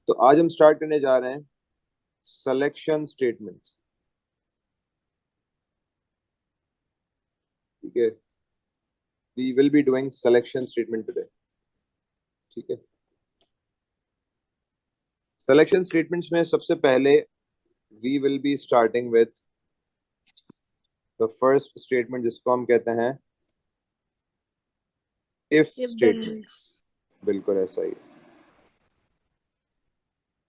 तो आज हम स्टार्ट करने जा रहे हैं सिलेक्शन स्टेटमेंट। ठीक है, we will be doing selection statement today. ठीक है, सिलेक्शन स्टेटमेंट्स में सबसे पहले we will be starting with the first statement जिसको हम कहते हैं if if then statement. else। बिल्कुल ऐसा ही।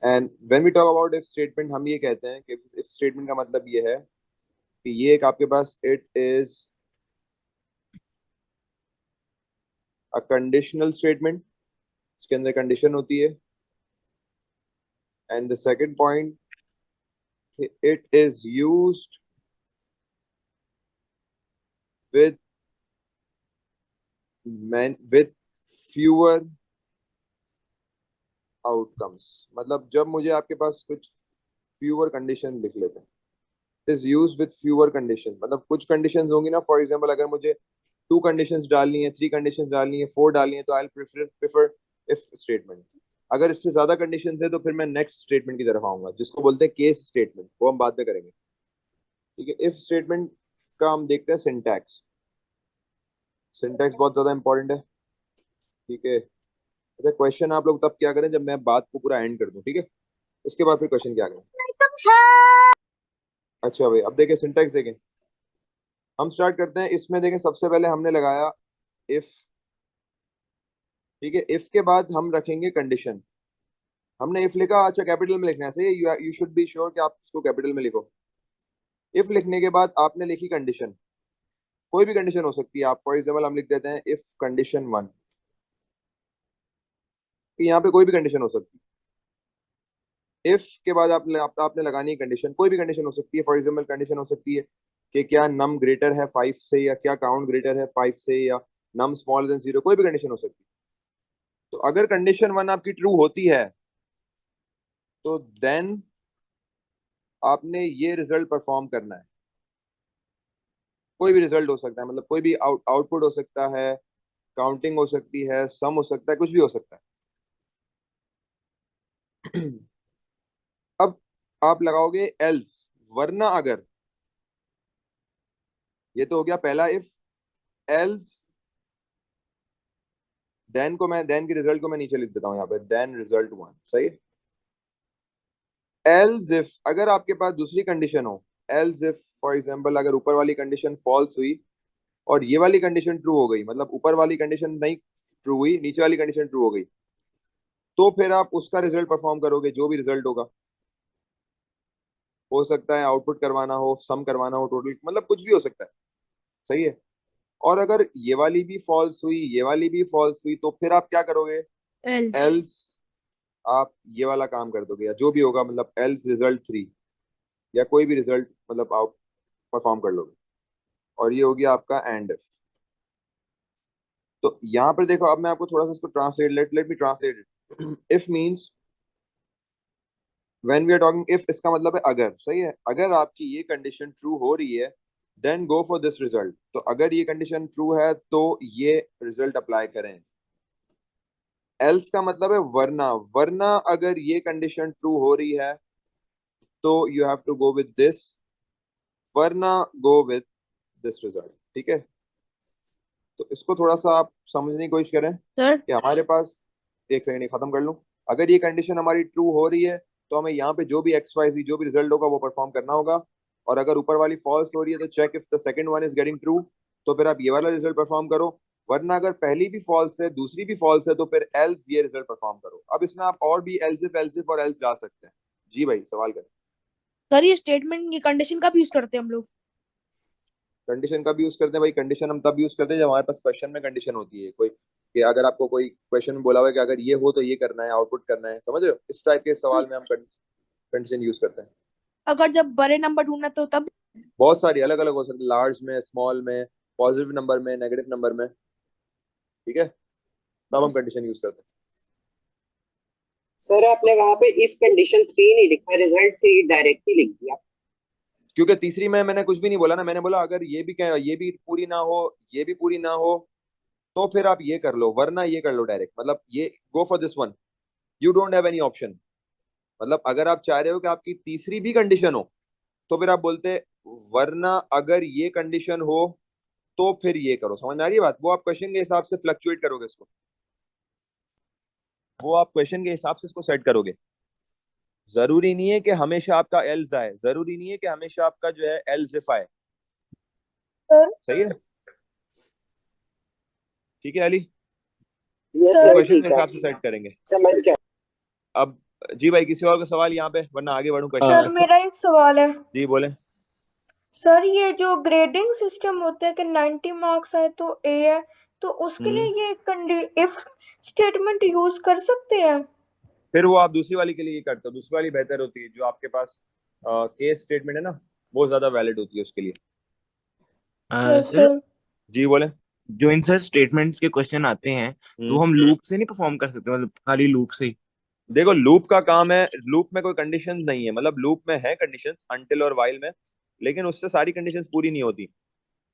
And when we talk about if statement हम ये कहते हैं कि इफ स्टेटमेंट का मतलब ये है कि ये एक आपके पास it is a conditional statement, इसके अंदर कंडीशन होती है। And the second point, it is used with with fewer outcomes। मतलब जब मुझे आपके पास कुछ fewer condition लिख लेते हैं, it is used with fewer condition। मतलब कुछ conditions होंगी ना, फॉर एग्जांपल अगर मुझे 2 conditions डालनी है, 3 conditions डालनी है, 4 डालनी है, तो आई प्रेफर इफ स्टेटमेंट। अगर इससे ज्यादा कंडीशंस है तो फिर मैं नेक्स्ट स्टेटमेंट की तरफ आऊंगा जिसको बोलते हैं केस स्टेटमेंट, वो हम बाद में करेंगे। ठीक है, इफ स्टेटमेंट का हम देखते हैं सिंटैक्स। सिंटैक्स बहुत ज्यादा इंपॉर्टेंट है। ठीक है, अच्छा क्वेश्चन आप लोग तब क्या करें जब मैं बात को पूरा एंड कर दूं। ठीक है, उसके बाद फिर क्वेश्चन क्या करें। अच्छा भाई, अब देखें सिंटैक्स देखें। हम स्टार्ट करते हैं, इसमें देखें सबसे पहले हमने लगाया इफ। ठीक है, इफ के बाद हम रखेंगे कंडीशन। हमने इफ लिखा, अच्छा कैपिटल में लिखना है, सही है। यू शुड बी श्योर कि आप इसको कैपिटल में लिखो। इफ लिखने के बाद आपने लिखी कंडीशन। कोई भी कंडीशन हो सकती है। आप फॉर एग्जाम्पल हम लिख देते हैं इफ कंडीशन 1। यहाँ पे कोई भी कंडीशन हो सकती है। इफ के बाद आपने लगानी है कंडीशन। कोई भी कंडीशन हो सकती है। फॉर एग्जाम्पल कंडीशन हो सकती है कि क्या नम ग्रेटर है 5 से, या क्या काउंट ग्रेटर है 5 से, या नम स्मॉलर देन 0। कोई भी कंडीशन हो सकती है। तो अगर कंडीशन 1 आपकी ट्रू होती है तो देन आपने ये रिजल्ट परफॉर्म करना है। कोई भी रिजल्ट हो सकता है, मतलब कोई भी आउटपुट हो सकता है, काउंटिंग हो सकती है, सम हो सकता है, कुछ भी हो सकता है। अब आप लगाओगे एल्स, वरना अगर। ये तो हो गया पहला इफ। एल्स देन के रिजल्ट को मैं नीचे लिख देता हूँ यहाँ पे, देन रिजल्ट 1। सही है। एल्स इफ अगर आपके पास दूसरी कंडीशन हो, एल्स इफ फॉर एग्जांपल अगर ऊपर वाली कंडीशन फॉल्स हुई और ये वाली कंडीशन ट्रू हो गई, मतलब ऊपर वाली कंडीशन नहीं ट्रू हुई, नीचे वाली कंडीशन ट्रू हो गई, तो फिर आप उसका रिजल्ट परफॉर्म करोगे, जो भी रिजल्ट होगा। हो सकता है आउटपुट करवाना हो, सम करवाना हो, टोटल, मतलब कुछ भी हो सकता है। सही है। और अगर ये वाली भी फॉल्स हुई, ये वाली भी फॉल्स हुई, तो फिर आप क्या करोगे। else। एल्स आप ये वाला काम कर दोगे, या जो भी होगा, मतलब एल्स रिजल्ट 3, या कोई भी रिजल्ट मतलब आप परफॉर्म कर लोगे। और ये हो गया आपका एंड इफ। तो यहाँ पर देखो, अब मैं आपको थोड़ा सा इसको translate let me translate it. If means when we are talking if, इसका मतलब है अगर। सही है, अगर आपकी ये कंडीशन ट्रू हो रही है then go for this result. तो अगर ये कंडीशन ट्रू है तो ये रिजल्ट अप्लाई करें। एल्स का मतलब है वरना। वरना अगर ये कंडीशन ट्रू हो रही है तो you have to go with this, वरना गो विद दिस रिजल्ट। ठीक है, तो इसको थोड़ा सा आप समझने की कोशिश करें सर कि हमारे पास, एक सेकंड ये खत्म कर लूं। अगर ये कंडीशन हमारी ट्रू हो रही है तो हमें यहाँ पे जो भी एक्स वाई जी जो भी रिजल्ट होगा वो परफॉर्म करना होगा। और अगर ऊपर वाली फॉल्स हो रही है तो check if the second one is getting true, तो फिर आप ये वाला रिजल्ट परफॉर्म करो। वरना अगर पहली भी फॉल्स है, दूसरी भी फॉल्स है, तो फिर एल्स ये रिजल्ट परफॉर्म करो। अब इसमें आप और भी एल्स इफ और एल्स डाल सकते हैं। जी भाई, सवाल करें। सर ये स्टेटमेंट ये कंडीशन कब यूज करते हैं हम लोग? कंडीशन कब यूज करते हैं भाई? कंडीशन हम तब यूज करते हैं जब हमारे पास क्वेश्चन में कंडीशन होती है कोई, कि अगर आपको कोई क्वेश्चन में बोला हुआ है कि अगर ये हो तो ये करना है, आउटपुट करना है। समझ रहे हो, इस टाइप के तो सवाल में हम कंडीशन यूज करते हैं। अगर जब बड़े नंबर ढूंढना तो तब? बहुत सारी अलग अलग हो सकती है, लार्ज में, स्मॉल में, पॉजिटिव नंबर में, नेगेटिव नंबर में। ठीक है, तब हम कंडीशन यूज करते हैं। सर आपने वहां पे इफ कंडीशन 3 नहीं लिखा, रिजल्ट 3 डायरेक्टली लिख दिया। क्योंकि तीसरी में मैंने कुछ भी नहीं बोला ना, मैंने बोला अगर ये भी क्या, ये भी पूरी ना हो, ये भी पूरी ना हो, तो फिर आप ये कर लो, वरना ये कर लो डायरेक्ट। मतलब ये गो for this one, you don't have any option. मतलब अगर आप चाह रहे हो कि आपकी तीसरी भी कंडीशन हो तो फिर आप बोलते वरना अगर ये कंडीशन हो तो फिर ये करो। समझ आ रही है बात? वो आप क्वेश्चन के हिसाब से फ्लक्चुएट करोगे इसको, वो आप क्वेश्चन के हिसाब से इसको सेट करोगे। जरूरी नहीं है कि हमेशा आपका एल्स आए, जरूरी नहीं है कि हमेशा आपका जो है एल्स इफ आए। सर सही है? ठीक है अली, यस वो सर क्वेश्चन के ठीक है, हिसाब से सेट करेंगे। समझ गया। अब जी भाई किसी और का सवाल यहाँ पे, वरना आगे बढ़ूं क्वेश्चन सर पे। मेरा एक सवाल है। जी बोले। सर ये जो ग्रेडिंग सिस्टम होता है कि 90 मार्क्स आए तो ए है, तो उसके लिए हम्म, ये इफ स्टेटमेंट यूज कर सकते हैं? फिर वो आप दूसरी वाली के लिए करते हो, दूसरी वाली बेहतर होती है। जो आपके पास केस स्टेटमेंट है ना, वो ज्यादा वैलिड होती है उसके लिए। Yes sir, sir. जी बोले। जो इन सर स्टेटमेंट्स के क्वेश्चन आते हैं तो हम्म, हम लूप से नहीं परफॉर्म कर सकते, मतलब खाली लूप से ही? देखो लूप का काम है, लूप में कोई कंडीशन नहीं है, मतलब लूप में है कंडीशंस अनटिल और वाइल में, लेकिन उससे सारी कंडीशंस पूरी नहीं होती।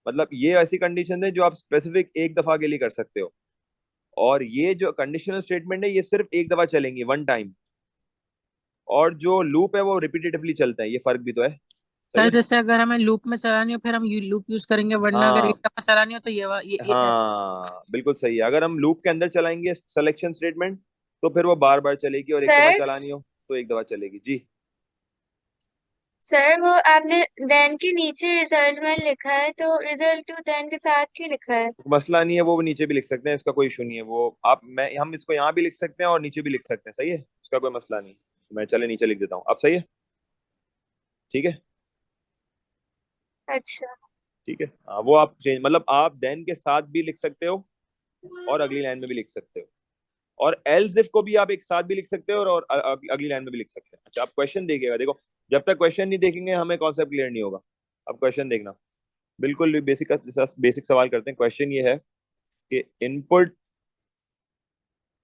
मतलब ये ऐसी कंडीशन है जो आप स्पेसिफिक एक दफा के लिए कर सकते हो, और ये जो कंडीशनल स्टेटमेंट है ये सिर्फ एक दफा चलेंगी, वन टाइम। और जो लूप है वो रिपीटेटिवली चलता है, ये फर्क भी तो है। सही सर है? जैसे अगर हमें लूप में चलानी हो फिर हम लूप यूज करेंगे, वरना अगर एक हाँ दफा चलानी हो तो ये हाँ बिल्कुल सही है। अगर हम लूप के अंदर चलाएंगे सिलेक्शन स्टेटमेंट तो फिर वो बार बार चलेगी, और एक दफा सर चलानी हो तो एक दफा चलेगी। जी। सर वो आपने देन के नीचे रिजल्ट में लिखा है, तो रिजल्ट टू देन के साथ क्यों लिखा है? मसला नहीं है, वो नीचे भी लिख सकते हैं, इसका कोई इशू नहीं है। वो आप मैं हम इसको यहाँ भी लिख सकते हैं और नीचे भी लिख सकते हैं। सही है, उसका कोई मसला नहीं। मैं चले नीचे लिख देता हूँ, अब सही है? ठीक है। अच्छा। ठीक है हाँ, वो आप चेंज, मतलब आप देन के साथ भी लिख सकते हो और अगली लाइन में भी लिख सकते हो, और एल्स इफ को भी आप एक साथ भी लिख सकते हो और अगली लाइन में भी लिख सकते हैं। अच्छा, आप क्वेश्चन देखिएगा। देखो, जब तक क्वेश्चन नहीं देखेंगे हमें कॉन्सेप्ट क्लियर नहीं होगा। अब क्वेश्चन देखना, बिल्कुल बेसिक बेसिक सवाल करते हैं। क्वेश्चन ये है कि input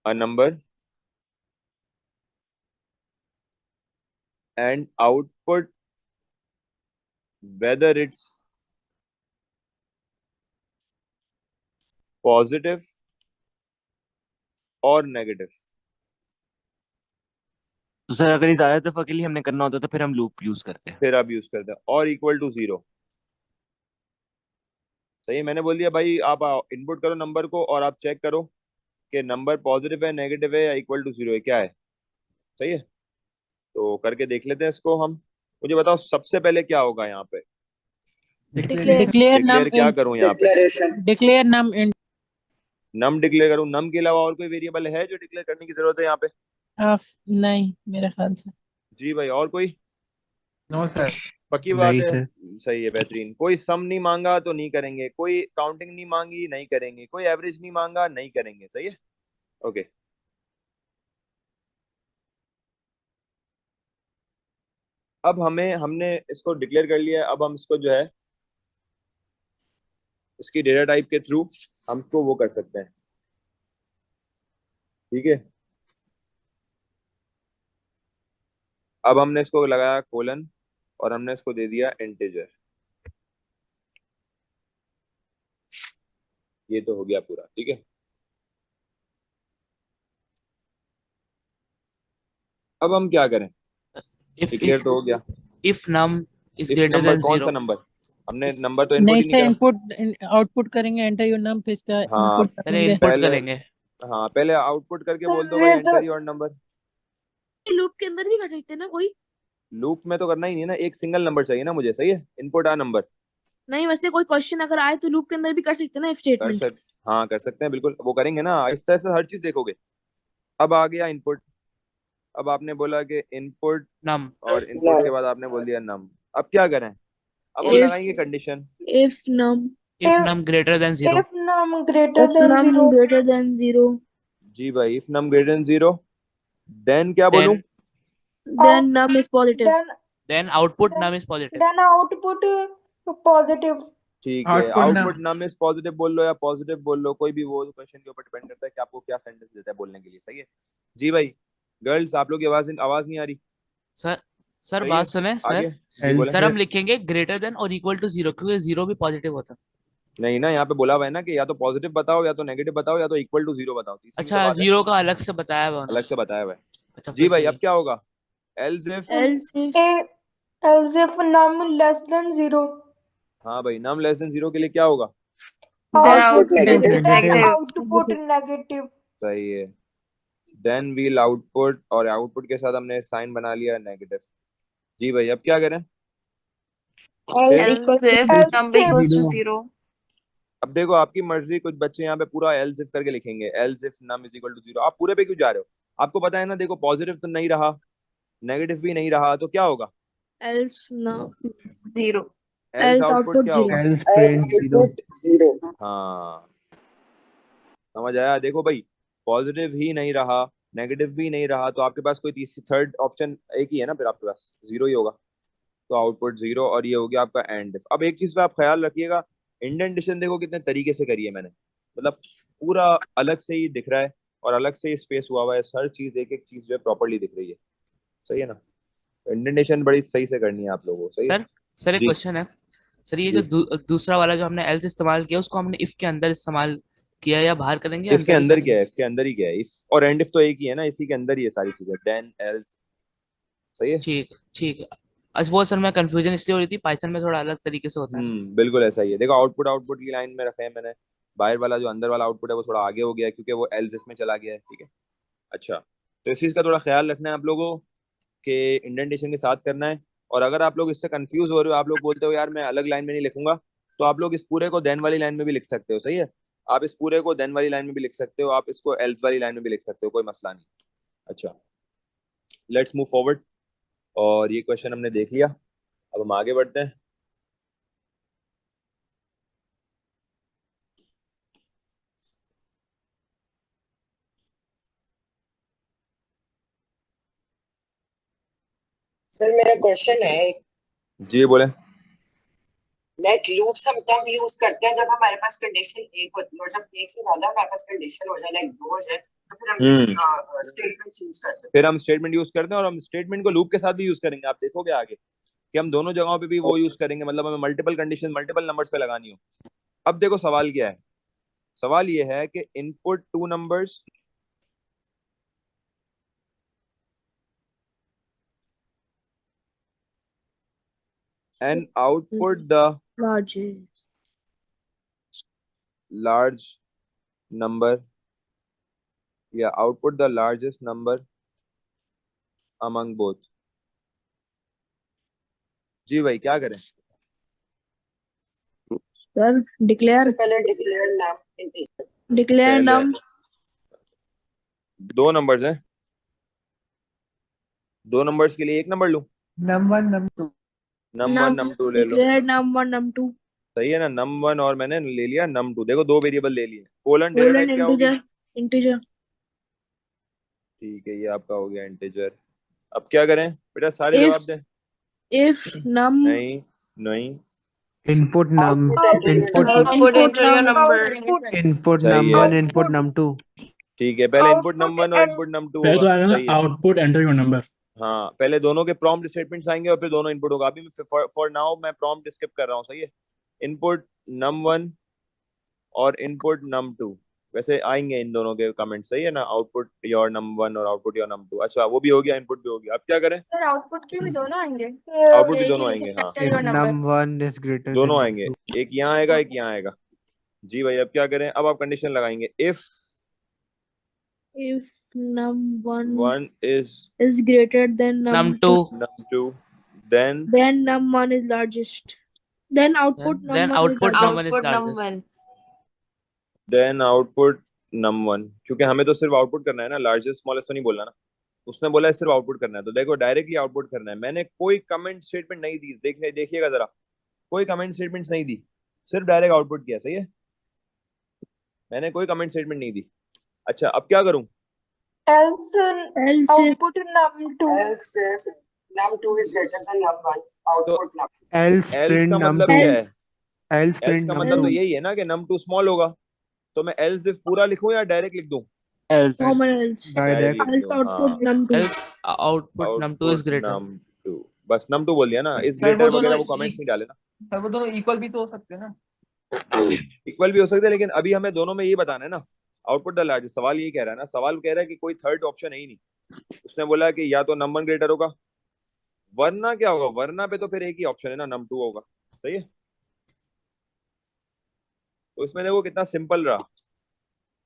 a number and output whether it's positive और नेगेटिव। तो सर अगर ये ज्यादा दफा के लिए हमने करना होता तो फिर हम लूप यूज करते हैं। फिर आप यूज करते हैं और इक्वल टू जीरो। सही है, मैंने बोल दिया भाई आप इनपुट करो नंबर को और आप चेक करो कि नंबर पॉजिटिव है, नेगेटिव है, या इक्वल टू जीरो है, क्या है। सही है, तो करके देख लेते हैं इसको हम। मुझे बताओ सबसे पहले क्या होगा यहाँ पे? डिक्लेयर। डिक्लेयर डिक्लेयर नम क्या करूँ यहाँ पे? डिक्लेरेशन। डिक्लेयर नम इंट नम डिक्लेयर करूँ? नम के अलावा और कोई वेरिएबल है जो डिक्लेयर करने की जरूरत है यहाँ पे? ऑफ, नहीं मेरे ख्याल से। जी भाई, और कोई? No sir. पक्की बात नहीं है? सर। सही है, बेहतरीन। कोई सम नहीं मांगा तो नहीं करेंगे, कोई काउंटिंग नहीं मांगी नहीं करेंगे, कोई एवरेज नहीं मांगा नहीं करेंगे। सही है, ओके। अब हमने इसको डिक्लेयर कर लिया है। अब हम इसको जो है इसकी डेटा टाइप के थ्रू हम इसको वो कर सकते हैं। ठीक है, अब हमने इसको लगाया कोलन और हमने इसको दे दिया इंटीजर। ये तो हो गया पूरा। ठीक है, अब हम क्या करें? if डिक्लेयर तो हो गया। if num is if greater number than कौन सा 0, नंबर? हमने नंबर तो इनपुट नहीं ही नहीं से करा। इनपुट आउटपुट करेंगे, एंटर योर नम, फिर इसका हाँ इनपुट पहले करेंगे। इनपुट पहले, करेंगे। हाँ पहले आउटपुट करके बोल दो भाई enter result your number. Loop के अंदर भी कर सकते हैं ना कोई? लूप में तो करना ही नहीं है ना, एक सिंगल नंबर चाहिए ना मुझे। सही है, इनपुट आ नंबर। नहीं, वैसे कोई क्वेश्चन अगर आए तो लूप के अंदर भी कर सकते हैं ना इफ कर स्टेटमेंट? सक हाँ कर सकते हैं, बिल्कुल वो करेंगे ना, आहिस्ता आहिस्ता हर चीज देखोगे। अब आ गया इनपुट। अब आपने बोला कि इनपुट, num और इनपुट के बाद आपने बोल दिया नम। अब क्या करें? अब हम इफ लगाएंगे condition. If num if if num greater than 0, if num greater than num greater than 0, जी भाई, if num greater than zero, then क्या बोलूं? then then num is positive. then output num is positive. then output positive. ठीक है, output ना। Output num is positive बोल लो या positive बोल लो, कोई भी, वो क्वेश्चन के ऊपर डिपेंड करता है कि आपको क्या सेंटेंस देता है बोलने के लिए। सही है जी भाई। गर्ल्स, आप लोग की आवाज आवाज नहीं आ रही। सर सर सही है, बात सुने आगे सर। जी बोले। सर हम लिखेंगे greater than और equal to 0, क्योंकि 0 भी पॉजिटिव होता है। नहीं ना, यहाँ पे बोला हुआ है ना कि या तो पॉजिटिव बताओ या तो नेगेटिव बताओ या तो इक्वल टू जीरो बताओ, तीसरी तो अच्छा, बात है। 0 का अलग से बताया हुआ अलग उन्होंने। से बताया हुआ है। अच्छा जी फिर भाई, सही अब है। क्या होगा? else if else if num less than 0. हाँ भाई num less than 0 के लिए क्या होगा? Output negative. Output negative. सही है। then we'll output, और आउटपुट के साथ हमने साइन बना लिया नेगेटिव। जी भाई अब क्या करें? else if number equals to 0. अब देखो आपकी मर्जी, कुछ बच्चे यहाँ पे पूरा else if करके लिखेंगे, else if num is equal to 0। आप पूरे पे क्यों जा रहे हो? आपको पता है ना, देखो पॉजिटिव तो नहीं रहा, नेगेटिव भी नहीं रहा, तो क्या होगा? else num 0. else आउटपुट क्या होगा? else print 0 Output 0. हाँ समझ आया। देखो भाई पॉजिटिव ही नहीं रहा, नेगेटिव भी नहीं रहा, तो आपके पास कोई तीसरी थर्ड ऑप्शन एक ही है ना, फिर आपके पास 0 ही होगा। तो आउटपुट 0, और ये हो गया आपका एंड। अब एक चीज पे आप ख्याल रखिएगा, इंडेंटेशन देखो कितने तरीके से करी है मैंने, मतलब पूरा अलग से ही दिख रहा है और अलग से ही स्पेस हुआ हुआ है, हर चीज एक एक चीज जो है प्रॉपर्ली दिख रही है। सही है ना? इंडेंटेशन बड़ी सही से करनी है आप लोगों को। सही है? सर एक जी। क्वेश्चन है सर, ये जी। जो दूसरा वाला जो हमने एल्स इस्तेमाल किया उसको हमने इफ के अंदर इस्तेमाल किया या बाहर करेंगे? इसके अंदर क्या है? इसके अंदर ही क्या है? इफ और एंड इफ तो एक ही है ना, इसी के अंदर ही है सारी चीजें, देन एल्स। सही है? ठीक है। अच्छा वो सर मैं कंफ्यूजन इसलिए हो रही थी, पाइथन में थोड़ा अलग तरीके से होता है। बिल्कुल ऐसा ही है। देखो आउटपुट की लाइन में रखा है मैंने, बाहर वाला जो अंदर वाला आउटपुट है वो थोड़ा आगे हो गया है क्योंकि वो एल्स इफ में चला गया है। ठीक है। अच्छा तो इस चीज का थोड़ा ख्याल रखना है आप लोगों के, इंडेंटेशन के साथ करना है। और अगर आप लोग इससे कंफ्यूज हो रहे हो, आप लोग बोलते हो यार मैं अलग लाइन में नहीं लिखूंगा, तो आप लोग इस पूरे को देन वाली लाइन में भी लिख सकते हो। सही है? आप इस पूरे को देन वाली लाइन में भी लिख सकते हो, आप इसको एल्स वाली लाइन में भी लिख सकते हो, कोई मसला नहीं। अच्छा लेट्स मूव फॉरवर्ड। और ये क्वेश्चन हमने देख लिया, अब हम आगे बढ़ते हैं। सर मेरा क्वेश्चन है, जी बोले। लाइक लूप्स हम तब यूज करते हैं जब हमारे पास कंडीशन एक होती है, और जब एक से ज्यादा हमारे पास कंडीशन हो जाए, लाइक 2 हो जाए, तो फिर हम स्टेटमेंट यूज कर सकते हैं। फिर हम स्टेटमेंट यूज करते हैं, और हम स्टेटमेंट को लूप के साथ भी यूज करेंगे। आप देखोगे आगे कि हम दोनों जगहों पे भी वो यूज करेंगे, मतलब हमें मल्टीपल कंडीशन मल्टीपल नंबर्स पे लगानी हो। अब देखो सवाल क्या है, सवाल ये है कि input 2 numbers and output the large number, या output the largest number among both। जी भाई क्या करें? सर सबसे पहले डिक्लेयर नाम इंटीजर। डिक्लेयर नम 2 नंबर्स हैं, 2 नंबर्स के लिए एक नंबर लूं? num1 num2 num1 num2 ले लो। डिक्लेयर num1 num2 सही है ना? num1 और मैंने ले लिया num2। देखो 2 वेरिएबल ले लिए। कोलन डेटा टाइप क्या होगी? इंटीजर। ठीक है, ये आपका हो गया इंटीजर। अब क्या करें बेटा? सारे जवाब दें। if num नहीं नहीं, input num input Output enter your number. input सही है। num1 input num2 ठीक है, पहले इनपुट num1 और इनपुट num2 पहले तो होगा। आएगा सही है। Output enter your number. हाँ पहले दोनों के प्रॉम्प्ट स्टेटमेंट्स आएंगे और फिर दोनों इनपुट होगा। अभी फॉर नाउ मैं प्रॉम्प्ट स्किप कर रहा हूँ। सही है? इनपुट num1 और इनपुट num2 वैसे आएंगे इन दोनों के कमेंट। सही है ना? आउटपुट योर num1 और आउटपुट योर num2। अच्छा वो भी हो गया, इनपुट भी हो गया। अब क्या करें? सर आउटपुट के भी दोनों आएंगे। आउटपुट भी दोनों आएंगे। हाँ if num1 is greater दोनों than आएंगे, एक यहाँ आएगा एक यहाँ आएगा। जी भाई अब क्या करें? अब आप कंडीशन लगाएंगे, if num1 1 is greater than num2 num2 then num1 is largest. Then output then output num1 is Output largest. num1. then output num1, क्योंकि हमें तो सिर्फ आउटपुट करना है ना, लार्जेस्ट स्मॉलेस्ट तो नहीं बोलना ना। उसने बोला है सिर्फ आउटपुट करना है, तो देखो डायरेक्टली आउटपुट करना है। मैंने कोई कमेंट स्टेटमेंट नहीं दी, देखिएगा जरा, कोई कमेंट स्टेटमेंट्स नहीं दी, सिर्फ डायरेक्ट आउटपुट किया। सही है? मैंने कोई कमेंट स्टेटमेंट नहीं दी। अच्छा अब क्या करूं? else output num2 Else if num2 is greater than num1, output num. else else print का मतलब num2 क्या है? else else print का मतलब तो num2 यही है ना कि num2 स्मॉल होगा। तो मैं else if पूरा लिखूं या डायरेक्ट लिख दूं? else common else direct लिख दूं। output num2 else output num2 is greater. num2 बस num2 बोल दिया ना, इस सर, वो ग्रेटर दोनों वगैरह वो कमेंट्स नहीं डाले ना। सर वो दोनों इक्वल भी तो हो सकते हैं ना। इक्वल भी हो सकते हैं, लेकिन अभी हमें दोनों में ये बताना है ना, आउटपुट द लार्जेस्ट। सवाल ये कह रहा है ना, सवाल कह रहा है कि कोई थर्ड ऑप्शन है ही नहीं। उसने बोला कि या तो num1 ग्रेटर होगा वरना क्या होगा, वरना पे तो फिर एक ही ऑप्शन है ना, num 2 होगा। सही है। तो इसमें देखो कितना सिंपल रहा,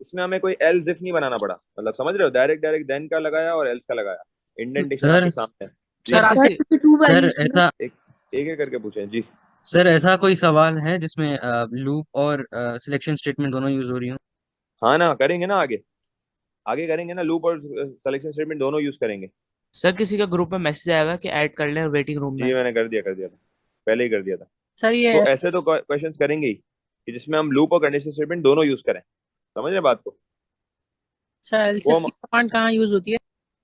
इसमें हमें कोई एल्स इफ नहीं बनाना पड़ा, मतलब समझ रहे हो, डायरेक्ट डायरेक्ट देन का लगाया और एल्स का लगाया, इंडेंटेशन सर आपके सामने है। सर जी किसी सर ऐसा एक एक करके पूछे जी। सर ऐसा कोई सवाल है जिसमें लूप और सिलेक्शन स्टेटमेंट दोनों यूज हो रही हो? हाँ ना, करेंगे ना आगे, आगे करेंगे ना, लूप और सिलेक्शन स्टेटमेंट दोनों यूज करेंगे। सर किसी का ग्रुप में मैसेज आया हुआ है कि ऐड कर लें वेटिंग रूम जी में। मैंने कर दिया था, पहले ही कर दिया था। सर ये तो ऐसे तो क्वेश्चंस करेंगे ही कि जिसमें हम लूप और कंडीशन स्टेटमेंट दोनों यूज करें, समझ रहे बात को। अच्छा वो एलसीएफ हम की कमांड कहाँ यूज होती है?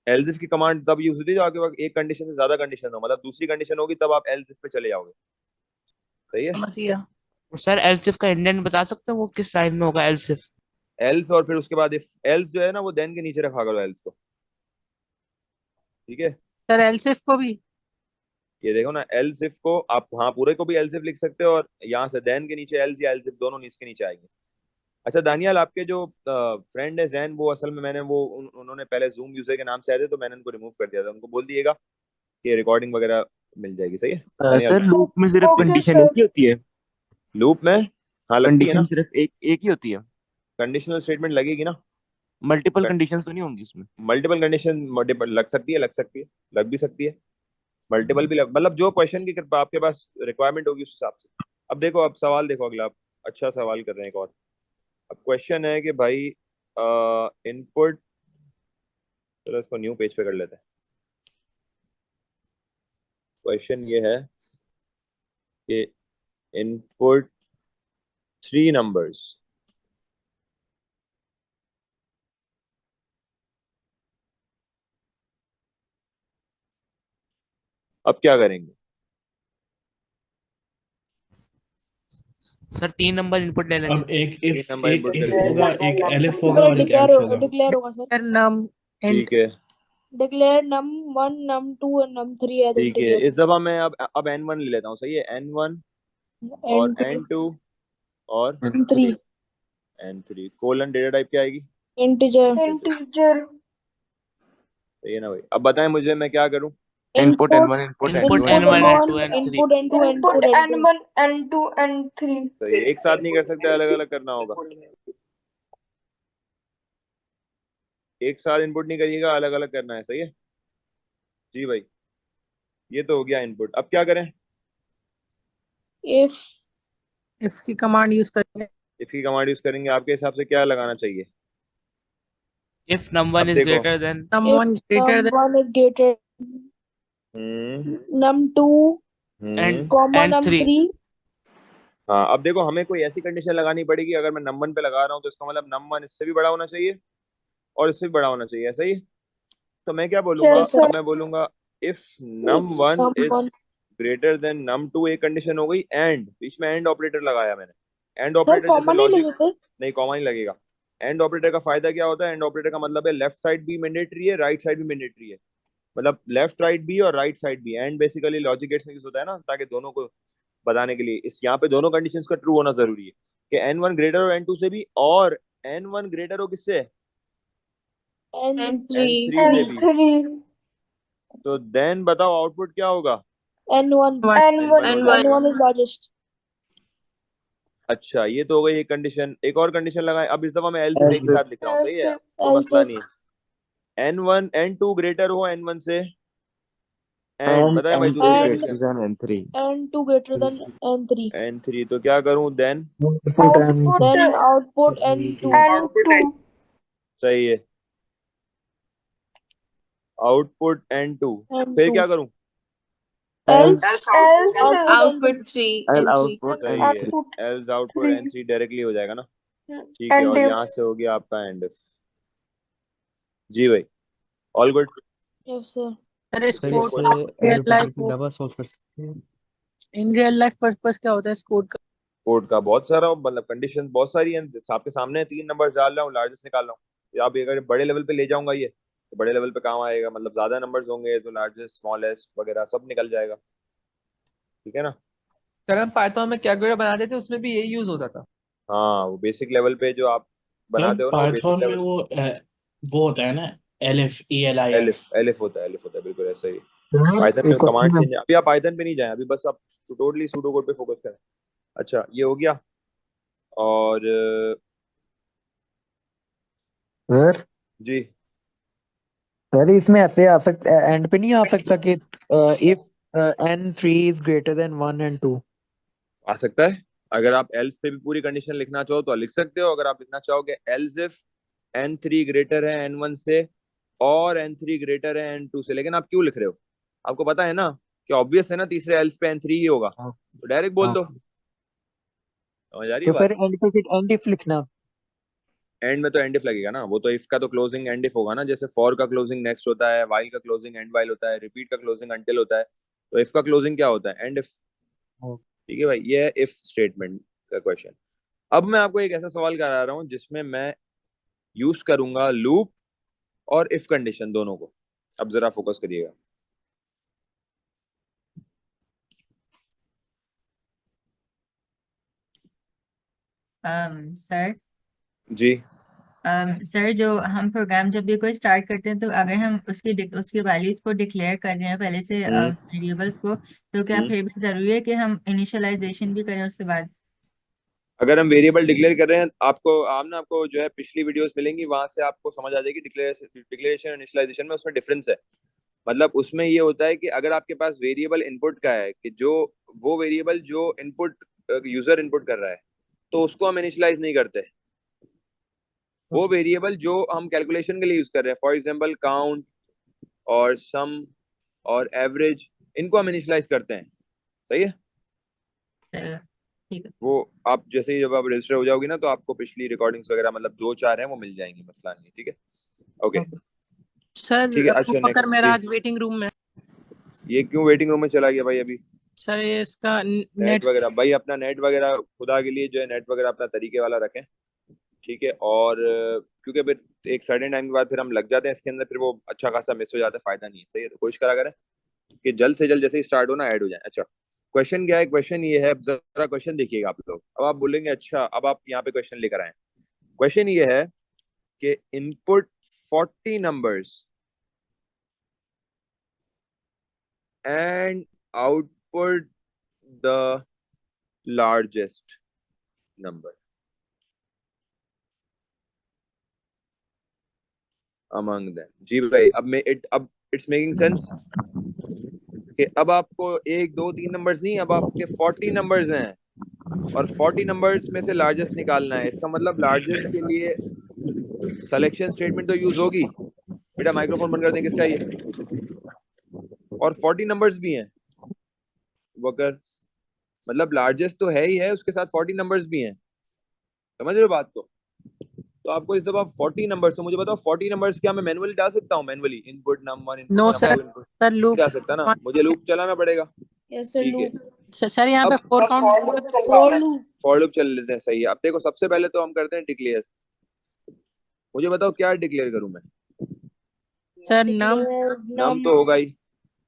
एल्स इफ की कमांड तब यूज होती है जब आपके पास एक कंडीशन से ज्यादा कंडीशन हो, मतलब दूसरी कंडीशन होगी तब आप एल्स इफ पे चले जाओगे। सही है। समझ गया। सर एलसिफ का इंडेंट बता सकते हैं वो किस लाइन में होगा एलसिफ? एल्स और फिर उसके बाद इफ, एल्स जो है ना वो देन के नीचे रखा करो एल्स को, ठीक है। सर एलसीएफ को भी? ये देखो ना, एल्स इफ को आप, हाँ पूरे को भी एल्स इफ लिख सकते हो, और यहाँ से देन के नीचे एल्स या एल्स इफ दोनों इसके नीचे आएंगे। अच्छा दानियाल, आपके जो फ्रेंड है जैन, वो असल में मैंने वो उन्होंने पहले जूम यूजर के नाम से आए थे, तो मैंने उनको रिमूव कर दिया था, उनको बोल दिएगा कि रिकॉर्डिंग वगैरह मिल जाएगी। सही है दानियाल। सर लूप में सिर्फ ओके कंडीशन सर। एक ही होती है, लूप में हाँ लगती है कंडीशन ना, सिर्फ एक एक ही होती है, कंडीशनल स्टेटमेंट लगेगी ना। मल्टीपल कंडीशंस तो नहीं होंगी उसमें? मल्टीपल कंडीशन लग सकती है, लग सकती है, लग भी सकती है, मल्टीपल भी लग, मतलब जो क्वेश्चन की आपके पास रिक्वायरमेंट होगी उस हिसाब से। अब देखो, अब सवाल देखो अगला, आप अच्छा सवाल कर रहे हैं एक और। अब क्वेश्चन है कि भाई इनपुट, चलो इसको न्यू पेज पे कर लेते हैं। क्वेश्चन ये है कि इनपुट 3 नंबर्स, अब क्या करेंगे? सर 3 नंबर इनपुट ले लेंगे। अब एक 3 इफ नंबर एक इनपुट इफ करेंगे, होगा, एक एलिफ होगा और एक डिक्लेयर एल्स होगा। डिक्लेयर होगा सर। सर नम ठीक है declare num 1 num 2 and num 3 as ठीक है। integer इस दफा मैं अब n1 ले लेता हूँ, सही है, n1 और and n2 और n3 n3, colon data type क्या आएगी? integer सही है ना भाई। अब बताएं मुझे मैं क्या करूं? Input input n1 input input n2 n1 n3 n2 n3 input n2 input n1 n2 n3 सही है, एक साथ नहीं कर सकते, अलग अलग करना होगा। एक साथ इनपुट नहीं करिएगा, अलग अलग करना है। सही है जी भाई। ये तो हो गया इनपुट, अब क्या करें? if इफ की कमांड यूज करेंगे। इसकी कमांड यूज करेंगे, आपके हिसाब से क्या लगाना चाहिए? इफ नंबर अब इज देखो, greater than num if one greater num 1 is greater num 2 and comma and num 3 3 हाँ अब देखो, हमें कोई ऐसी कंडीशन लगानी पड़ेगी, अगर मैं नम 1 पे लगा रहा हूँ तो इसका मतलब नम 1 इससे भी बड़ा होना चाहिए और इससे भी बड़ा होना चाहिए, सही। तो मैं क्या बोलूंगा, yes sir मैं बोलूंगा if num if 1 num is 1 greater than num 2, एक कंडीशन हो गई, एंड बीच में एंड ऑपरेटर लगाया मैंने। एंड सर ऑपरेटर जैसे कॉमा नहीं लॉजिक, लगे नहीं कॉमा नहीं लगेगा। एंड ऑपरेटर का फायदा क्या होता है? एंड ऑपरेटर का मतलब है लेफ्ट साइड भी मैंडेटरी है, राइट साइड भी मैंडेटरी है, मतलब लेफ्ट राइट भी और राइट साइड भी। एंड बेसिकली लॉजिक गेट्स में यूज होता है ना, ताकि दोनों को बताने के लिए, इस यहाँ पे दोनों कंडीशंस का ट्रू होना जरूरी है कि n1 ग्रेटर हो n2 से भी, और n1 ग्रेटर हो किससे? n3 n3 से भी। तो देन बताओ आउटपुट क्या होगा? n1 n1 हो जाएगा। n1 is largest अच्छा ये तो हो गई एक कंडीशन, एक और कंडीशन लगाए। अब इस दफा मैं एल्स एक ही साथ लिख रहा हूँ, सही है, कोई मसला नहीं है। n1 n2 ग्रेटर हो n1 से, एंड बताए भाई दूसरी condition, n3 n2 greater than n3 n3, तो क्या करूं? देन then output n2 सही है, आउटपुट n2, फिर क्या करूं? else output 3 L and 3 output सही n3 है, एल्स आउटपुट n3 डायरेक्टली हो जाएगा ना। ठीक है, और यहाँ से हो गया आपका एंड इफ। जी भाई, ऑल गुड। yes sir अरे सर कोड इससे रियल लाइफ डबल सॉल्व कर सकते हैं। इन रियल लाइफ पर्पस क्या होता है इस कोड का? कोड का बहुत सारा, मतलब कंडीशन बहुत सारी हैं, आपके सामने 3 नंबर डाल रहा हूँ, लार्जेस्ट निकाल रहा हूँ। आप अगर बड़े लेवल पे ले जाऊंगा ये, तो बड़े लेवल पे काम आएगा, मतलब ज्यादा नंबर्स होंगे तो लार्जेस्ट स्मॉलेस्ट वगैरह सब निकल जाएगा, ठीक है ना। सर हम पाइथन में कैलकुलेटर बनाते थे, उसमें भी यही यूज होता था। हाँ वो बेसिक लेवल पे जो आप सर बनाते हो ना, वो बेसिक पाइथन में लेवल, वो होता है ना, एलिफ ELIF। एलिफ एलिफ होता है, एलिफ होता है, बिल्कुल ऐसा ही। पाइथन में एक कमांड क्वेश्चन चेंज, अभी आप पाइथन पे नहीं जाए, अभी बस आप टोटली सूडो कोड पे फोकस करें। अच्छा ये हो गया। और सर जी सर इसमें ऐसे आ सकता, एंड पे नहीं आ सकता कि if n3 is greater than 1 and 2? आ सकता है। अगर आप एल्स पे भी पूरी कंडीशन लिखना चाहो तो लिख सकते हो। अगर आप लिखना चाहोगे एल्स इफ n3 ग्रेटर है n1 से और n3 ग्रेटर है n2 से, लेकिन आप क्यों लिख रहे हो? आपको पता है ना कि ऑब्वियस है ना, तीसरे एल्स पे n3 ही होगा, हाँ तो डायरेक्ट बोल हाँ। दो। समझ आ रही है तो बात? सर एंड पे फिर एंड इफ लिखना? एंड में तो एंड इफ लगेगा ना, वो तो इफ का तो क्लोजिंग एंड इफ होगा ना, जैसे फॉर का क्लोजिंग नेक्स्ट होता है, वाइल का क्लोजिंग एंड वाइल होता है, रिपीट का क्लोजिंग अंटिल होता है, तो इफ का क्लोजिंग क्या होता है? And if. ठीक है भाई, ये है इफ स्टेटमेंट का क्वेश्चन। अब मैं आपको एक ऐसा सवाल करा रहा हूं जिसमें मैं यूज करूंगा लूप और इफ कंडीशन दोनों को। अब जरा फोकस करिएगा। सर जी सर जो हम प्रोग्राम जब भी कोई स्टार्ट करते हैं तो अगर हम उसकी वैल्यूज को डिक्लेयर कर रहे हैं पहले से हम्म वेरिएबल्स को, तो क्या हम्म फिर भी जरूरी है कि हम इनिशियलाइजेशन भी करें उसके बाद? अगर हम वेरिएबल डिक्लेयर कर रहे हैं, आपको जो है पिछली वीडियोस मिलेंगी, वहां से आपको समझ आ जाएगी डिक्लेरेशन और इनिशियलाइजेशन में उसमें डिफरेंस है। मतलब उसमें ये होता है कि अगर आपके पास वेरिएबल इनपुट का है कि जो वो वेरिएबल जो इनपुट यूजर इनपुट कर रहा है, तो उसको हम इनिशियलाइज नहीं करते। वो वेरिएबल जो हम कैलकुलेशन के लिए यूज कर रहे हैं, फॉर एग्जांपल काउंट और सम और एवरेज, इनको हम इनिशियलाइज करते हैं। सही है? सर ठीक है। वो आप जैसे ही जब आप रजिस्टर हो जाओगी ना, तो आपको पिछली रिकॉर्डिंग्स वगैरह मतलब 2-4 हैं वो मिल जाएंगी, मसला नहीं। ठीक है, ओके सर ठीक है। अच्छा अबूबकर नेक्स्ट मेरा जी। आज वेटिंग रूम में। ये क्यों वेटिंग रूम में चला गया भाई अभी? सर ये इसका नेट नेट वगैरह भाई, अपना नेट वगैरह खुदा के लिए जो है नेट वगैरह अपना तरीके वाला रखें। ठीक है, और क्योंकि फिर एक सर्टेन टाइम के बाद फिर हम लग जाते हैं इसके अंदर, फिर वो अच्छा खासा मिस हो जाता है, फायदा नहीं है। सही है, तो कोशिश करा करें कि जल्द से जल्द जैसे ही स्टार्ट हो ना ऐड हो जाए। अच्छा क्वेश्चन क्या है? क्वेश्चन ये है, अब जरा क्वेश्चन देखिएगा आप लोग। अब आप बोलेंगे अच्छा अब आप यहाँ पे क्वेश्चन लेकर आए। क्वेश्चन ये है कि input 40 numbers and output the largest number among them। जी भाई, अब इट्स मेकिंग सेंस कि अब आपको 1 2 3 नंबर्स नहीं, अब आपके 40 नंबर्स हैं और 40 नंबर्स में से लार्जेस्ट निकालना है। इसका मतलब लार्जेस्ट के लिए सिलेक्शन स्टेटमेंट तो यूज होगी। बेटा माइक्रोफोन बंद कर दें किसका ये? और 40 नंबर्स भी हैं वकर, मतलब लार्जेस्ट तो है ही है, उसके साथ 40 नंबर्स भी हैं। समझ रहे हो बात को? तो आपको इस दफा 40 नंबर्स, तो मुझे बताओ 40 नंबर्स क्या मैं मैनुअली डाल सकता हूँ? Manually input number input no number sir. Input sir नहीं लूप डाल सकता ना, मुझे लूप चलाना पड़ेगा। यस सर, ठीक है, लूप। सर यहाँ पे अब for sir count for loop चलवाना है। लूप। फॉर लूप चल लेते हैं। सही है, अब देखो सबसे पहले तो हम करते हैं डिक्लेयर। मुझे बताओ क्या डिक्लेयर करूं मैं? सर नम नम तो होगा ही,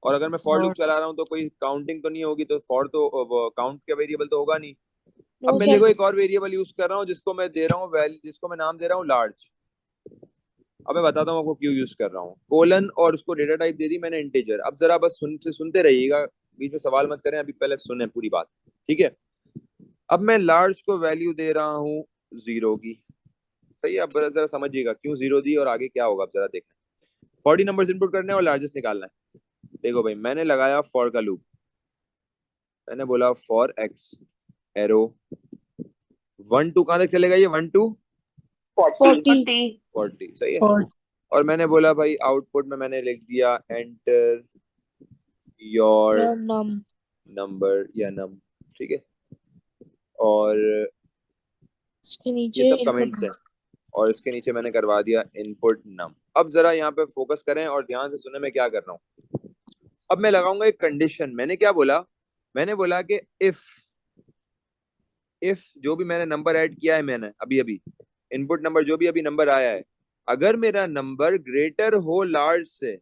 और अगर मैं फॉर लूप और चला रहा हूँ तो कोई काउंटिंग तो नहीं होगी, तो फॉर तो काउंट का वेरिएबल तो होगा नहीं। अब नो मैं सर। देखो एक और वेरिएबल यूज कर रहा हूँ जिसको मैं दे रहा हूँ वैल्यू, जिसको मैं नाम दे रहा हूँ लार्ज। अब मैं बताता हूँ आपको क्यों यूज कर रहा हूँ। कोलन और उसको डेटा टाइप दे दी मैंने इंटीजर। अब जरा बस सुनते रहिएगा, बीच में सवाल मत करें, अभी पहले सुने पूरी बात। ठीक है, अब मैं लार्ज को वैल्यू दे रहा हूँ 0 की। सही है, अब जरा समझिएगा क्यों 0 दी और आगे क्या होगा। अब जरा देखना, 40 नंबर्स इनपुट करने हैं और लार्जेस्ट निकालना है। देखो भाई, मैंने लगाया फॉर का लूप, मैंने बोला फॉर एक्स एरो 1 2 कहां तक चलेगा ये? 1 2 40। सही है, और और मैंने बोला भाई आउटपुट में मैंने लिख दिया एंटर योर नम। नंबर या नम। ठीक है, और इसके ये नीचे सब इनपुट। कमेंट्स हैं, और इसके नीचे मैंने करवा दिया इनपुट नम। अब जरा यहाँ पे फोकस करें और ध्यान से सुने मैं क्या कर रहा हूँ। अब मैं लगाऊंगा एक कंडीशन। मैंने क्या बोला? मैंने बोला कि इफ जो भी मैंने नंबर ऐड किया है, मैंने अभी अभी इनपुट नंबर जो भी अभी नंबर आया है, अगर मेरा नंबर ग्रेटर हो लार्ज से,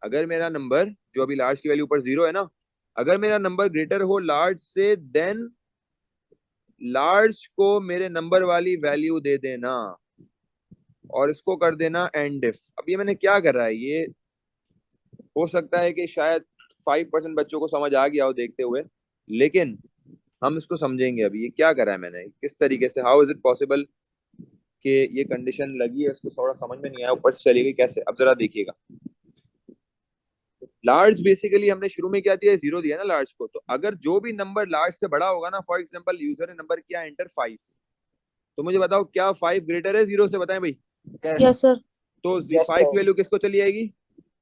अगर मेरा नंबर जो अभी लार्ज की वैल्यू ऊपर 0 है ना, अगर मेरा नंबर ग्रेटर हो लार्ज से, देन लार्ज को मेरे नंबर वाली वैल्यू दे देना और इसको कर देना एंड इफ। अब ये मैंने क्या कर रहा है, ये हो सकता है कि शायद 5% बच्चों को समझ आ गया हो देखते हुए, लेकिन हम इसको समझेंगे अभी ये क्या करा है मैंने, किस तरीके से, हाउ इज इट पॉसिबल कि ये कंडीशन लगी है, इसको थोड़ा समझ में नहीं आया, ऊपर से चली गई कैसे। अब जरा देखिएगा, लार्ज बेसिकली हमने शुरू में क्या दिया, 0 दिया ना लार्ज को, तो अगर जो भी नंबर लार्ज से बड़ा होगा ना, फॉर एग्जांपल यूजर ने नंबर किया एंटर 5, तो मुझे बताओ क्या 5 ग्रेटर है 0 से, बताएं भाई। Yes sir. तो 5 की वैल्यू किसको चली जाएगी,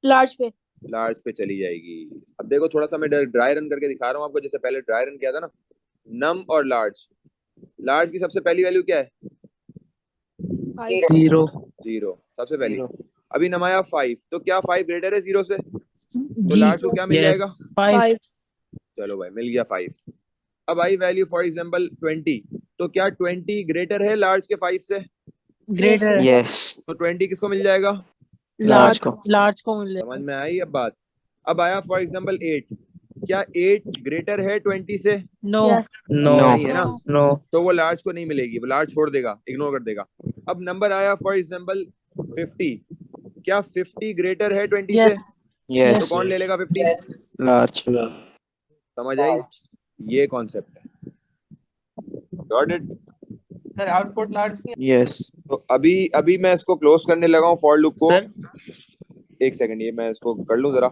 लार्ज पे। लार्ज पे चली जाएगी। अब देखो थोड़ा सा मैं ड्राई रन करके दिखा रहा हूँ आपको, जैसे पहले ड्राई रन किया था ना, नम और लार्ज, लार्ज की सबसे पहली वैल्यू क्या है, 0 सबसे पहली। अभी नमाया 5, तो क्या 5 ग्रेटर है 0 से, तो लार्ज को क्या मिल जाएगा, 5। चलो भाई मिल गया 5। अब आई वैल्यू फॉर एग्जांपल 20, तो क्या 20 ग्रेटर है लार्ज के 5 से, ग्रेटर यस तो 20 किसको मिल जाएगा, लार्ज को मिले। समझ में आई अब बात। अब आया फॉर एग्जांपल 8, क्या 8 ग्रेटर है 20 से, नो नो नहीं है ना, नो तो वो लार्ज को नहीं मिलेगी, वो लार्ज छोड़ देगा, इग्नोर कर देगा। अब नंबर आया फॉर एग्जांपल 50, क्या 50 ग्रेटर है 20 से, तो यस कौन ले लेगा 50, लार्ज समझ आई, ये कॉन्सेप्ट है, got it. Sir output large नहीं यस तो अभी मैं इसको क्लोज करने लगा हूँ फॉर लूप को, सर एक सेकंड ये मैं इसको कर लूँ जरा।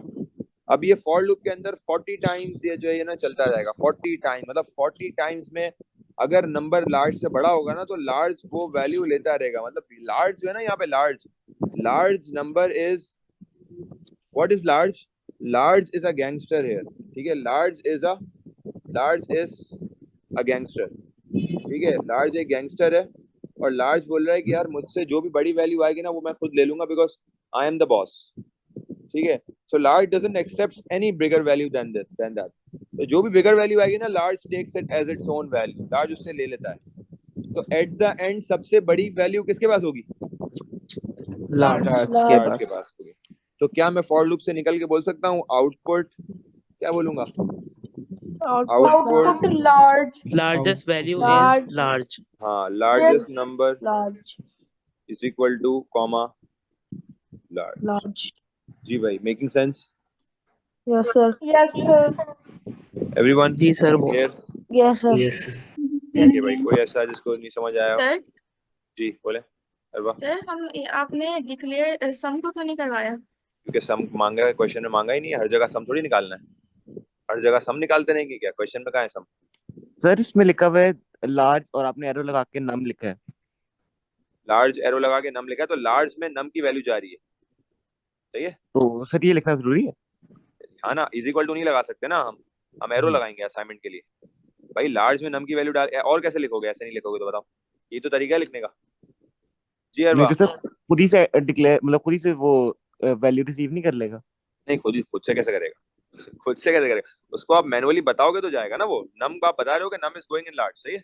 अब ये फॉर लूप के अंदर 40 टाइम्स ये जो है ना चलता जाएगा, 40 टाइम, मतलब 40 टाइम्स में अगर नंबर लार्ज से बड़ा होगा ना तो लार्ज वो वैल्यू लेता रहेगा, मतलब लार्ज जो है ना यहाँ पे, large number is, what is large, large is a gangster here, ठीक है, लार्ज इज अ गैंगस्टर, ठीक है, लार्ज एक गैंगस्टर है, और लार्ज बोल रहा है कि यार मुझसे जो भी बड़ी वैल्यू आएगी ना वो मैं खुद ले लूंगा, because I am the boss, ठीक है। So large doesn't accept any bigger value than that, तो जो भी बिगर वैल्यू आएगी ना, large takes it as its own value, large उससे ले लेता है। तो एट द एंड सबसे बड़ी वैल्यू किसके पास होगी, लार्ज लार्ज के पास होगी। तो क्या मैं फॉर लूप से निकल के बोल सकता हूँ आउटपुट, क्या बोलूंगा, output large, largest value Large. Is large. हाँ, largest number large, is equal to comma large. Large. जी भाई, making sense, yes sir. Yes sir, everyone जी सर वो क्लियर, यस सर। यस ठीक है भाई, कोई ऐसा जिसको नहीं समझ आया, सर जी बोले। अरबा, सर हम आपने डिक्लेयर सम को क्यों नहीं करवाया? क्योंकि सम मांगा है, क्वेश्चन में मांगा ही नहीं है, हर जगह सम थोड़ी निकालना है, हर जगह सम निकालते नहीं कि क्या, क्वेश्चन में कहाँ है सम, सर इसमें लिखा हुआ है लार्ज और आपने एरो लगा के नम लिखा है। लार्ज एरो लगा के नम लिखा है, तो लार्ज में नम की वैल्यू जा रही है, सही है, तो सर ये लिखना जरूरी है? हाँ ना, इज इक्वल टू नहीं लगा सकते ना, हम एरो लगाएंगे असाइनमेंट के लिए। भाई लार्ज में नम की वैल्यू डाल, और कैसे लिखोगे, ऐसे नहीं लिखोगे तो बताओ, ये तो तरीका है लिखने का। जी नहीं अरबा, तो सर खुद ही से डिक्लेयर, मतलब खुद ही से वो वैल्यू रिसीव नहीं कर लेगा? नहीं खुद से कैसे करेगा, खुद से कैसे करेगा, उसको आप मैनुअली बताओगे तो जाएगा ना वो, नम आप बता रहे हो कि num is going in large, सही है,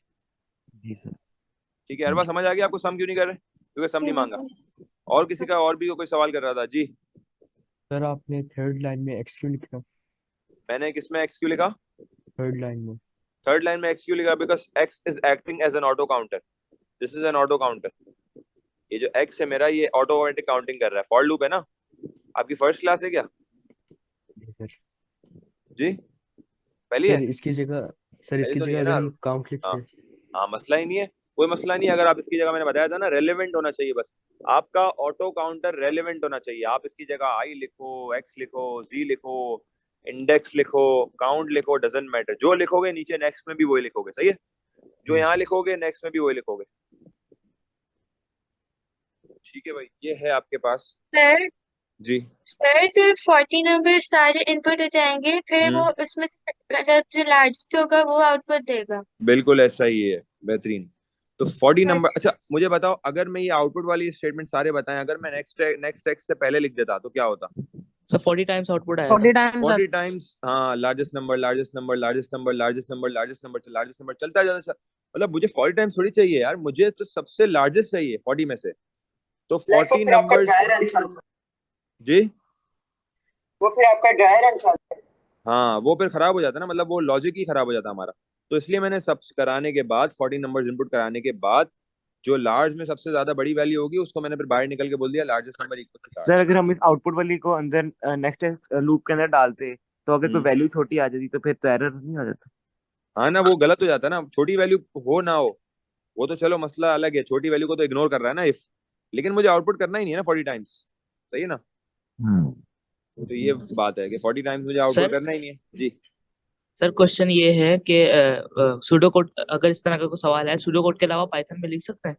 जी सर। ठीक है। अरबा समझ आ गया आपको सम क्यों नहीं कर रहे, क्योंकि सम नहीं मांगा। और किसी का और भी कोई सवाल कर रहा था जी, सर आपने थर्ड लाइन में एक्स क्यों लिखा? मैंने किसमें एक्स क्यू लिखा, थर्ड लाइन में थर्ड लाइन में एक्स क्यू लिखा, because X is acting as an auto counter, this is an auto counter, ये जो एक्स है मेरा ये ऑटोमेटिक काउंटिंग कर रहा है, फॉर लूप है ना, आपकी फर्स्ट क्लास है क्या सर। जी, पहली है, इसकी जगह सर पहली तो नहीं है ना, हम काउंट लिखते हाँ हैं। हाँ, मसला ही नहीं है, कोई मसला नहीं है, अगर आप इसकी जगह, मैंने बताया था ना, रेलेवेंट होना चाहिए, बस आपका ऑटो काउंटर रेलेवेंट होना चाहिए, आप इसकी जगह आई लिखो, एक्स लिखो, जी लिखो, इंडेक्स लिखो, काउंट लिखो, डजंट मैटर, जो लिखोगे नीचे नेक्स्ट में भी वही लिखोगे, सही है, जो यहाँ लिखोगे नेक्स्ट में भी वही लिखोगे, ठीक है भाई, ये है आपके पास। सर जी सर जब 40 नंबर सारे इनपुट हो जाएंगे फिर वो उसमें से मतलब जो लार्जेस्ट होगा वो आउटपुट देगा? बिल्कुल ऐसा ही है, बेहतरीन। तो 40 नंबर, अच्छा मुझे बताओ, अगर मैं ये आउटपुट वाली स्टेटमेंट सारे बताएं, अगर मैं नेक्स्ट टेक्स्ट से पहले लिख देता तो क्या होता, सर 40 टाइम्स आउटपुट आया 40 टाइम्स, हाँ, largest number, largest number, largest number, largest number, largest number, largest number, चलता जाता, मतलब मुझे 40 टाइम्स थोड़ी चाहिए यार, मुझे तो सबसे लार्जेस्ट चाहिए 40 में से, तो 40 नंबर जी, वो फिर आपका ड्राई रन चलता है, हाँ वो फिर खराब हो जाता है ना, मतलब वो लॉजिक ही खराब हो जाता है हमारा, तो इसलिए मैंने सब कराने के बाद 40 नंबर इनपुट कराने के बाद जो लार्ज में सबसे ज्यादा बड़ी वैल्यू होगी उसको मैंने फिर बाहर निकल के बोल दिया largest number equal to sir अगर हम इस आउटपुट वाली को अंदर नेक्स्ट लूप के अंदर डालते तो अगर कोई वैल्यू छोटी आ जाती तो फिर तो एरर नहीं आ जाता। हाँ ना, वो गलत हो जाता है ना, छोटी वैल्यू हो ना हो वो तो चलो मसला अलग है, छोटी वैल्यू को तो इग्नोर कर रहा है ना इफ, लेकिन मुझे आउटपुट करना ही नहीं है ना 40 टाइम्स, सही है ना। तो ये बात है कि 40 टाइम्स मुझे आउटपुट सर करना ही नहीं है जी। सर क्वेश्चन ये है कि सूडो कोड, अगर इस तरह का कोई सवाल है सूडो कोड के अलावा पाइथन में लिख सकते हैं?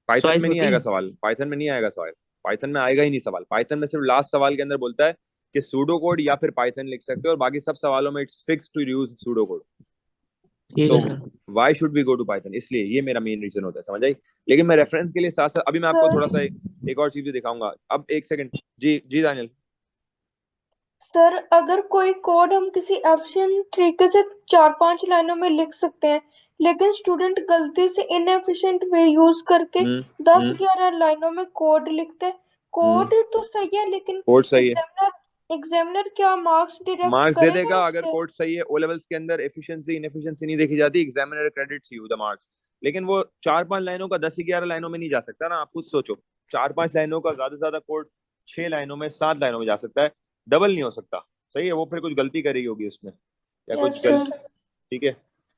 पाइथन चॉइस में नहीं होती आएगा है? सवाल, पाइथन में नहीं आएगा सवाल, पाइथन में आएगा ही नहीं सवाल। पाइथन में सिर्फ लास्ट सवाल के अंदर बोलता है कि सूडो कोड या फिर पाइथन लिख सकते हो, और बाकी सब सवालों में it's fix to use pseudo code. ठीक तो है sir. Why should we go to Python, इसलिए ये मेरा मेन रीजन होता है, समझ आई। लेकिन मैं रेफरेंस के लिए साथ साथ अभी मैं आपको थोड़ा सा एक और चीज भी दिखाऊंगा। अब एक सेकंड जी जी दानियल। सर अगर कोई कोड हम किसी एफिशिएंट तरीके से 4-5 लाइनों में लिख सकते हैं, लेकिन स्टूडेंट गलती से इनएफिशिएंट वे यूज करके 10-11 लाइनों में कोड लिखते हैं। कोड तो सही है, लेकिन कोड सही है, एग्जामिनर क्या मार्क्स डिडक्ट मार्क्स दे करेगा देगा अगर उसके? कोड सही है। ओ लेवल्स के अंदर एफिशिएंसी इनएफिशिएंसी नहीं देखी जाती, examiner credits you the marks. लेकिन वो 4-5 लाइनों का 10-11 लाइनों में नहीं जा सकता ना, आप खुद सोचो। 4-5 लाइनों का ज्यादा से ज्यादा कोड 6 लाइनों में 7 लाइनों में जा सकता है, डबल नहीं हो सकता, सही है। वो फिर कुछ गलती करी होगी उसमें या कुछ गलती, ठीक है।